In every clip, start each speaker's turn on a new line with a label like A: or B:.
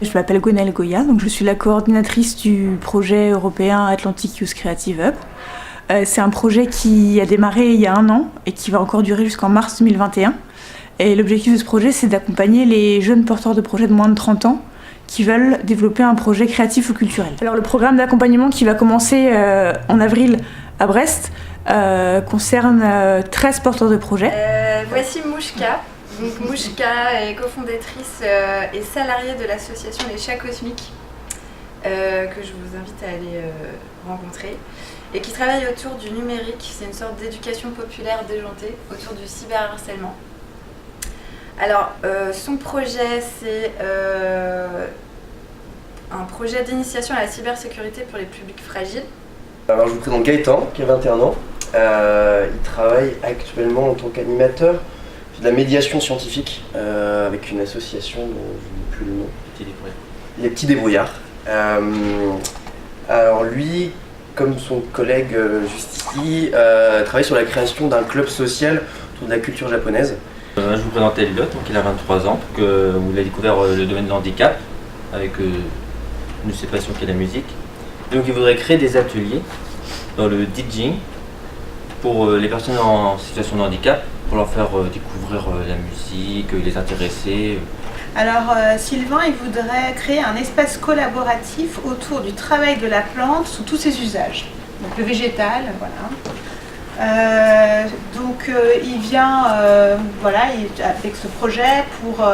A: Je m'appelle Gwenaëlle Goya, donc je suis la coordinatrice du projet européen Atlantic Youth Creative Hub. C'est un projet qui a démarré il y a 1 an et qui va encore durer jusqu'en mars 2021. Et l'objectif de ce projet, c'est d'accompagner les jeunes porteurs de projets de moins de 30 ans qui veulent développer un projet créatif ou culturel. Alors le programme d'accompagnement qui va commencer en avril à Brest concerne 13 porteurs de projets.
B: Voici Mouchka. Donc Mouchka est cofondatrice et salariée de l'association Les Chats Cosmiques, que je vous invite à aller rencontrer, et qui travaille autour du numérique. C'est une sorte d'éducation populaire déjantée autour du cyberharcèlement. Alors, son projet, c'est un projet d'initiation à la cybersécurité pour les publics fragiles.
C: Alors, je vous présente Gaëtan, qui a 21 ans. Il travaille actuellement en tant qu'animateur de la médiation scientifique avec une association dont je n'ai plus le nom. Les Petits Débrouillards. Alors lui, comme son collègue juste ici, travaille sur la création d'un club social autour de la culture japonaise.
D: Je vous présente Elliot, donc il a 23 ans, où il a découvert le domaine de l'handicap avec une ses passions qui est la musique. Donc il voudrait créer des ateliers dans le DJing pour les personnes en situation de handicap, pour leur faire découvrir la musique, les intéresser.
E: Alors Sylvain, il voudrait créer un espace collaboratif autour du travail de la plante sous tous ses usages. Donc le végétal, voilà. Il vient avec ce projet pour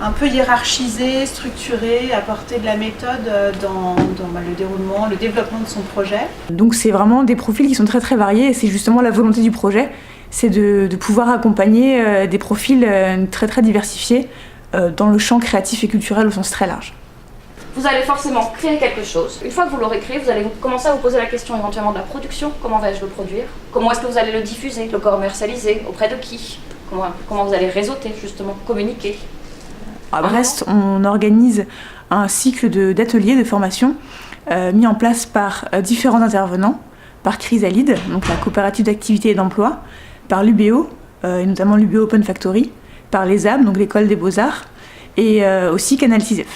E: un peu hiérarchiser, structurer, apporter de la méthode dans le déroulement, le développement de son projet.
A: Donc c'est vraiment des profils qui sont très très variés et c'est justement la volonté du projet, c'est de pouvoir accompagner des profils très très diversifiés dans le champ créatif et culturel au sens très large.
F: Vous allez forcément créer quelque chose. Une fois que vous l'aurez créé, vous allez commencer à vous poser la question éventuellement de la production. Comment vais-je le produire? Comment est-ce que vous allez le diffuser, le commercialiser? Auprès de qui? Comment vous allez réseauter, justement, communiquer?
A: À Brest, on organise un cycle d'ateliers de formation mis en place par différents intervenants, par Chrysalide, donc la coopérative d'activité et d'emploi, par l'UBO, et notamment l'UBO Open Factory, par l'ESAB, donc l'école des beaux-arts, et aussi Canal 6F.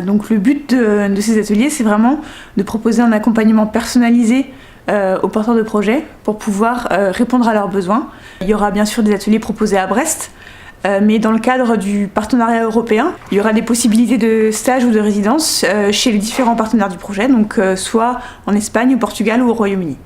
A: Donc le but de ces ateliers, c'est vraiment de proposer un accompagnement personnalisé aux porteurs de projets pour pouvoir répondre à leurs besoins. Il y aura bien sûr des ateliers proposés à Brest, mais dans le cadre du partenariat européen, il y aura des possibilités de stage ou de résidence chez les différents partenaires du projet, donc soit en Espagne, au Portugal ou au Royaume-Uni.